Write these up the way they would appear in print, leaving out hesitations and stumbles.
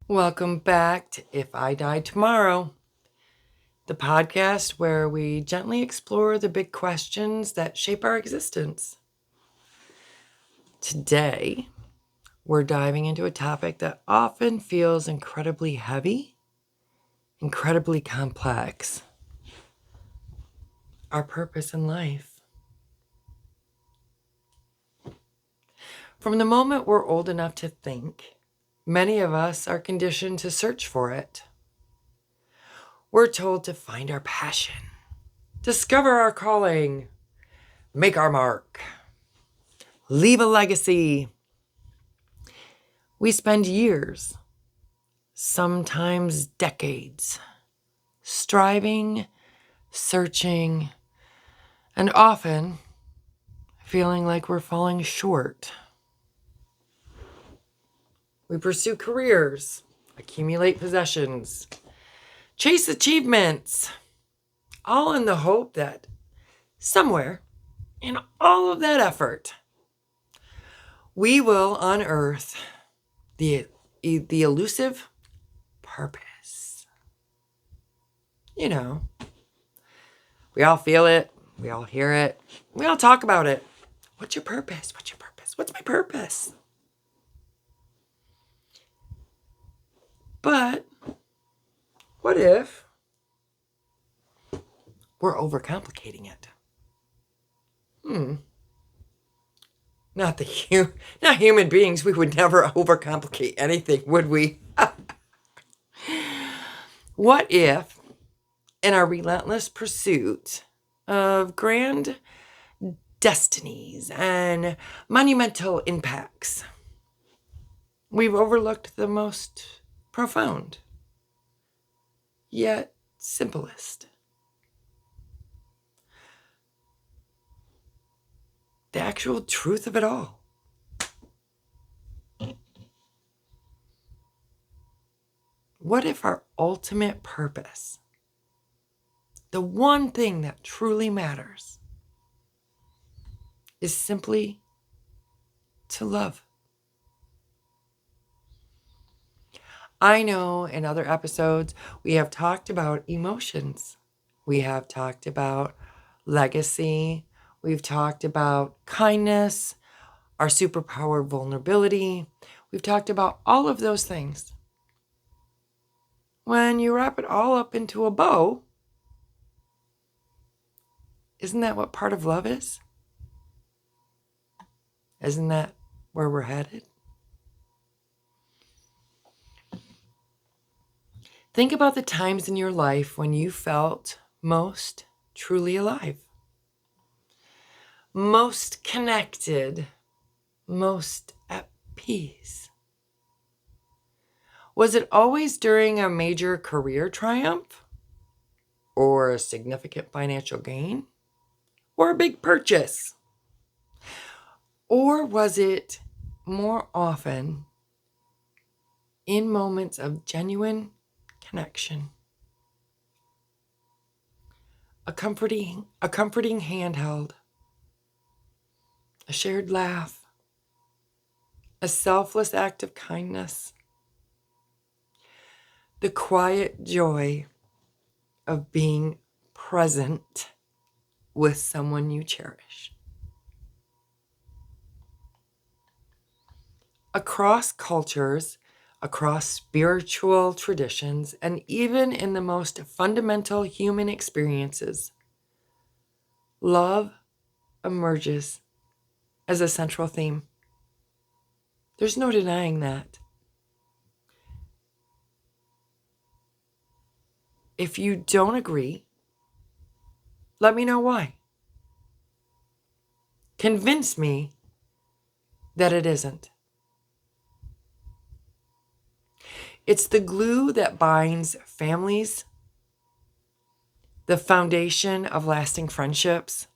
Welcome back to If I Die Tomorrow, the podcast where we gently explore the big questions that shape our existence. Today, we're diving into a topic that often feels incredibly heavy, incredibly complex. Our purpose in life. From the moment we're old enough to think, many of us are conditioned to search for it. We're told to find our passion, discover our calling, make our mark, leave a legacy. We spend years, sometimes decades, striving, searching, and often feeling like we're falling short. We pursue careers, accumulate possessions, chase achievements, all in the hope that somewhere in all of that effort, we will unearth the elusive purpose. You know, we all feel it, we all hear it, we all talk about it. What's your purpose? What's your purpose? What's my purpose? But what if we're overcomplicating it? Not human beings. We would never overcomplicate anything, would we? What if, in our relentless pursuit of grand destinies and monumental impacts, we've overlooked the most profound, yet simplest? The actual truth of it all. What if our ultimate purpose, the one thing that truly matters, is simply to love? I know in other episodes we have talked about emotions. We have talked about legacy. We've talked about kindness, our superpower vulnerability. We've talked about all of those things. When you wrap it all up into a bow, isn't that what part of love is? Isn't that where we're headed? Think about the times in your life when you felt most truly alive, most connected, most at peace. Was it always during a major career triumph? Or a significant financial gain? Or a big purchase? Or was it more often in moments of genuine connection? A comforting hand held, a shared laugh, a selfless act of kindness, the quiet joy of being present with someone you cherish. Across cultures, across spiritual traditions, and even in the most fundamental human experiences, love emerges as a central theme. There's no denying that. If you don't agree, let me know why. Convince me that it isn't. It's the glue that binds families, the foundation of lasting friendships,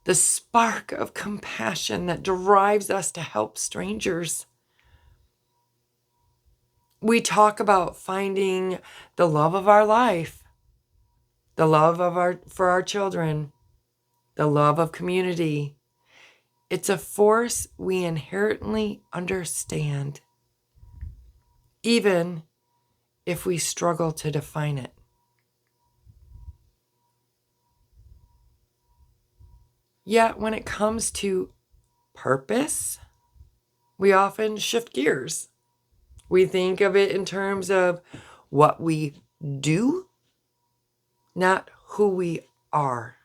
the spark of compassion that drives us to help strangers. We talk about finding the love of our life, the love for our children, the love of community. It's a force we inherently understand, even if we struggle to define it. Yet when it comes to purpose, we often shift gears. We think of it in terms of what we do, not who we are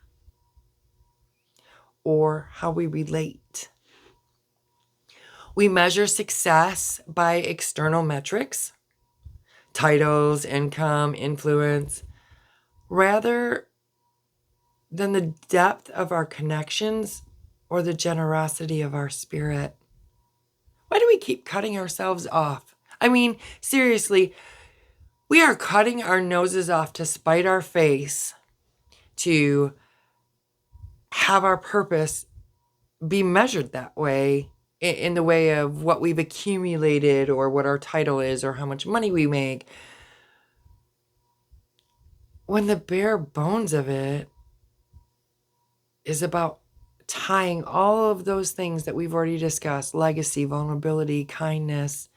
or how we relate. We measure success by external metrics, titles, income, influence, rather than the depth of our connections or the generosity of our spirit. Why do we keep cutting ourselves off? I mean, seriously, we are cutting our noses off to spite our face, to have our purpose be measured that way, in the way of what we've accumulated or what our title is or how much money we make, when the bare bones of it is about tying all of those things that we've already discussed: legacy, vulnerability, kindness,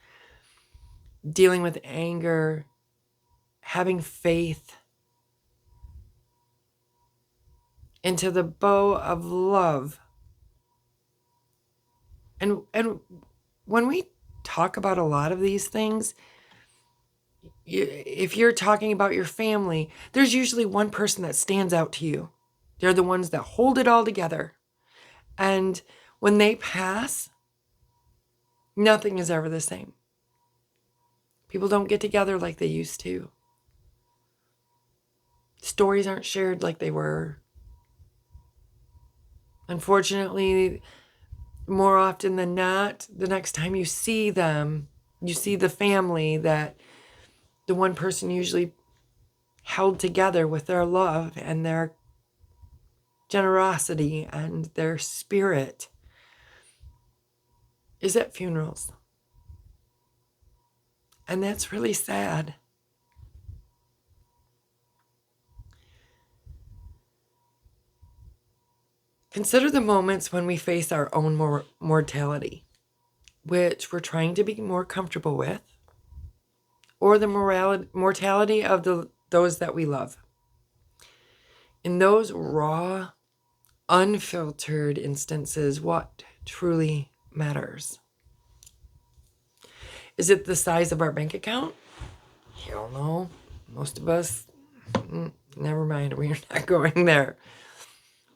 dealing with anger, having faith, into the bow of love. And when we talk about a lot of these things, if you're talking about your family, there's usually one person that stands out to you. They're the ones that hold it all together. And when they pass, nothing is ever the same. People don't get together like they used to. Stories aren't shared like they were. Unfortunately, more often than not, the next time you see them, you see the family that the one person usually held together with their love and their generosity and their spirit is at funerals. And that's really sad. Consider the moments when we face our own mortality, which we're trying to be more comfortable with, or the mortality of those that we love. In those raw, unfiltered instances, what truly matters? Is it the size of our bank account? Hell no. Most of us, never mind, we're not going there.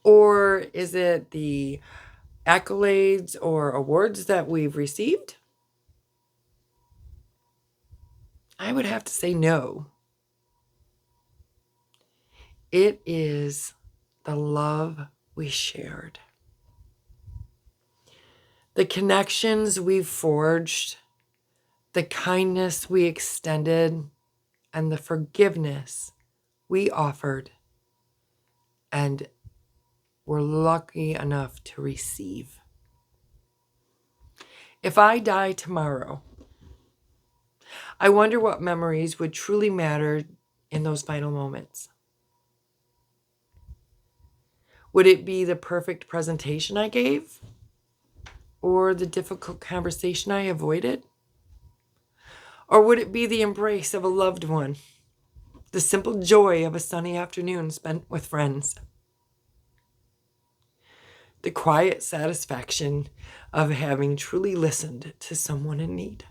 Or is it the accolades or awards that we've received? I would have to say no. It is the love we shared, the connections we've forged, the kindness we extended, and the forgiveness we offered and were lucky enough to receive. If I die tomorrow, I wonder what memories would truly matter in those final moments. Would it be the perfect presentation I gave? Or the difficult conversation I avoided? Or would it be the embrace of a loved one? The simple joy of a sunny afternoon spent with friends? The quiet satisfaction of having truly listened to someone in need?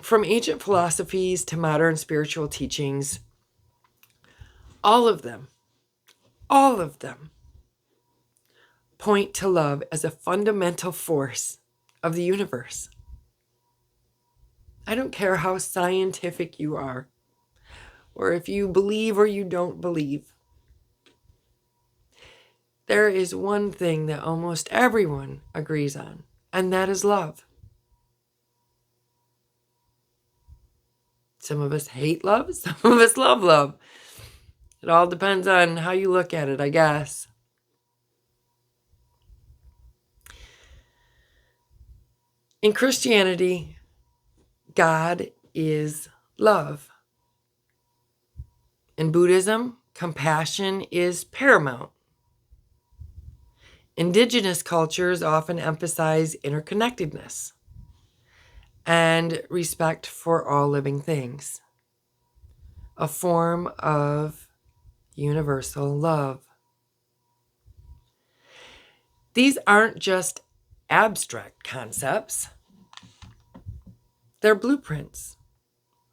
From ancient philosophies to modern spiritual teachings, all of them point to love as a fundamental force of the universe. I don't care how scientific you are, or if you believe or you don't believe. There is one thing that almost everyone agrees on, and that is love. Some of us hate love, some of us love love. It all depends on how you look at it, I guess. In Christianity, God is love. In Buddhism, compassion is paramount. Indigenous cultures often emphasize interconnectedness and respect for all living things, a form of universal love. These aren't just abstract concepts, they're blueprints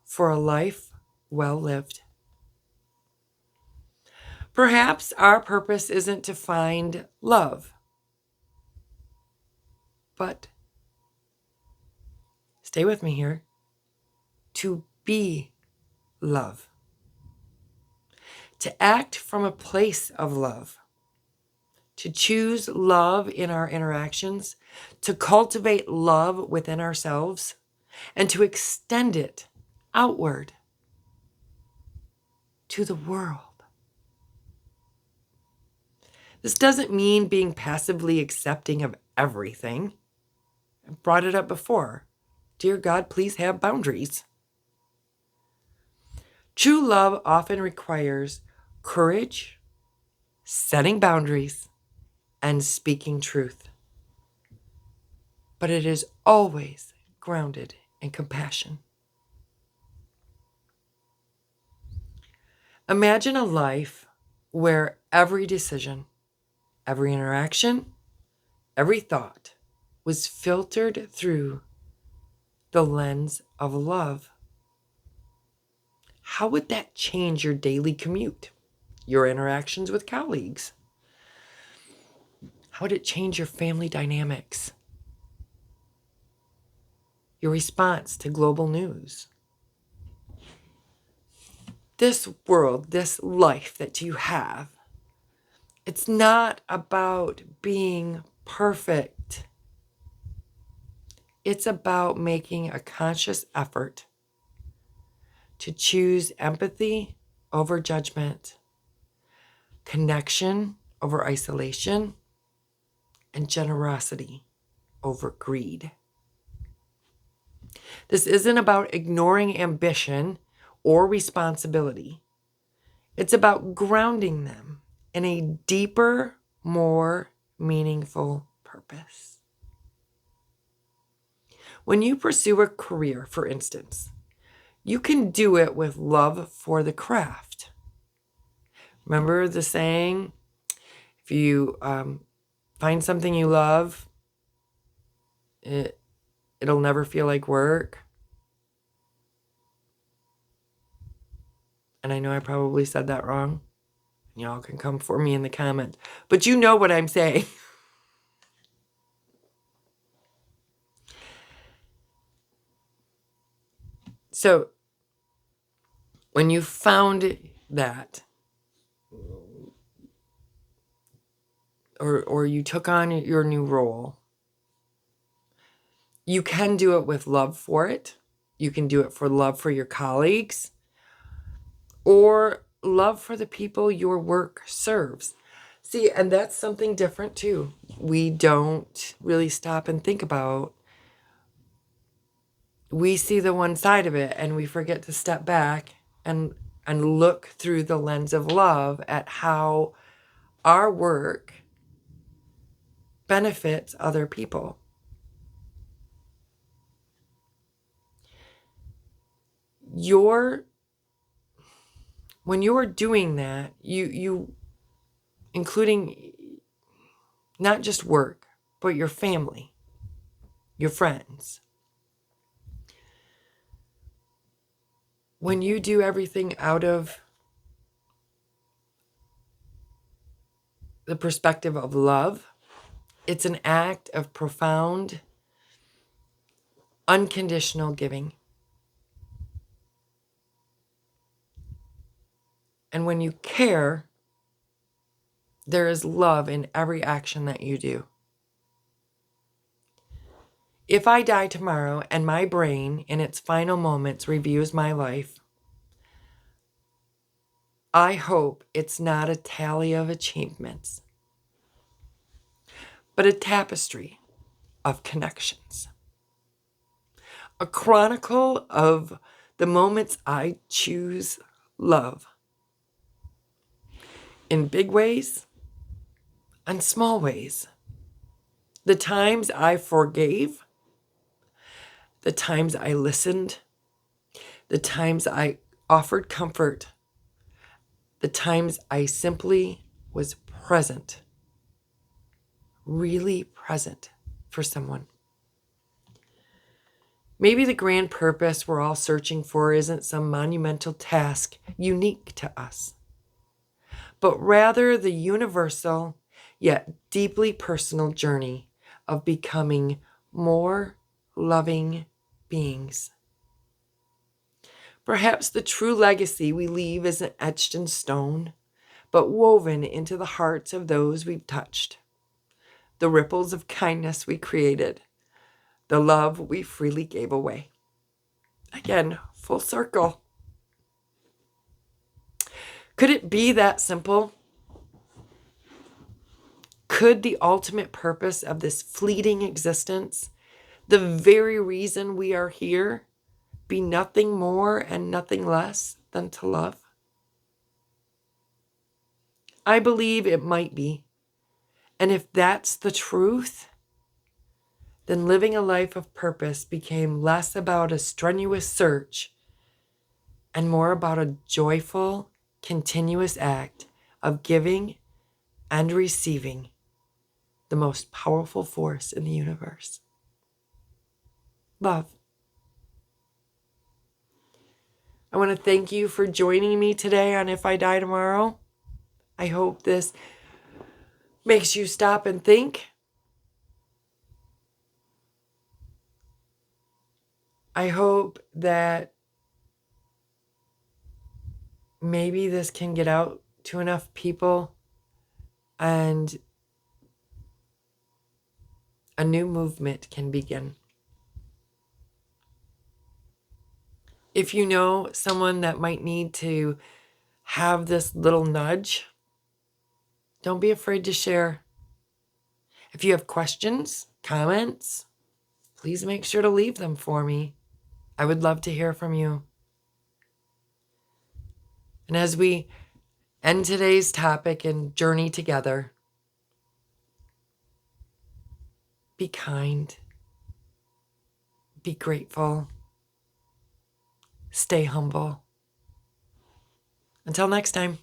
for a life well lived. Perhaps our purpose isn't to find love, but stay with me here, to be love. To act from a place of love. To choose love in our interactions. To cultivate love within ourselves. And to extend it outward to the world. This doesn't mean being passively accepting of everything. I brought it up before. Dear God, please have boundaries. True love often requires courage, setting boundaries, and speaking truth. But it is always grounded in compassion. Imagine a life where every decision, every interaction, every thought was filtered through the lens of love. How would that change your daily commute, your interactions with colleagues? How would it change your family dynamics? Your response to global news? This world, this life that you have, it's not about being perfect. It's about making a conscious effort to choose empathy over judgment, connection over isolation, and generosity over greed. This isn't about ignoring ambition or responsibility. It's about grounding them in a deeper, more meaningful purpose. When you pursue a career, for instance, you can do it with love for the craft. Remember the saying, if you find something you love, it'll never feel like work. And I know I probably said that wrong. Y'all can come for me in the comments. But you know what I'm saying. So, when you found that, or you took on your new role, you can do it with love for it. You can do it for love for your colleagues, or love for the people your work serves. See, and that's something different too. We don't really stop and think about. We see the one side of it and we forget to step back and look through the lens of love at how our work benefits other people. When you're doing that, you including not just work, but your family, your friends. When you do everything out of the perspective of love, it's an act of profound, unconditional giving. And when you care, there is love in every action that you do. If I die tomorrow and my brain, in its final moments, reviews my life, I hope it's not a tally of achievements, but a tapestry of connections. A chronicle of the moments I choose love. in big ways and small ways. The times I forgave, the times I listened, the times I offered comfort, the times I simply was present, really present for someone. Maybe the grand purpose we're all searching for isn't some monumental task unique to us, but rather the universal yet deeply personal journey of becoming more loving beings. Perhaps the true legacy we leave isn't etched in stone, but woven into the hearts of those we've touched. The ripples of kindness we created, the love we freely gave away. Again, full circle. Could it be that simple? Could the ultimate purpose of this fleeting existence, the very reason we are here, be nothing more and nothing less than to love? I believe it might be. And if that's the truth, then living a life of purpose became less about a strenuous search and more about a joyful, continuous act of giving and receiving the most powerful force in the universe. Love. I want to thank you for joining me today on If I Die Tomorrow. I hope this makes you stop and think. I hope that maybe this can get out to enough people and a new movement can begin. If you know someone that might need to have this little nudge, don't be afraid to share. If you have questions, comments, please make sure to leave them for me. I would love to hear from you. And as we end today's topic and journey together, be kind, be grateful, stay humble. Until next time.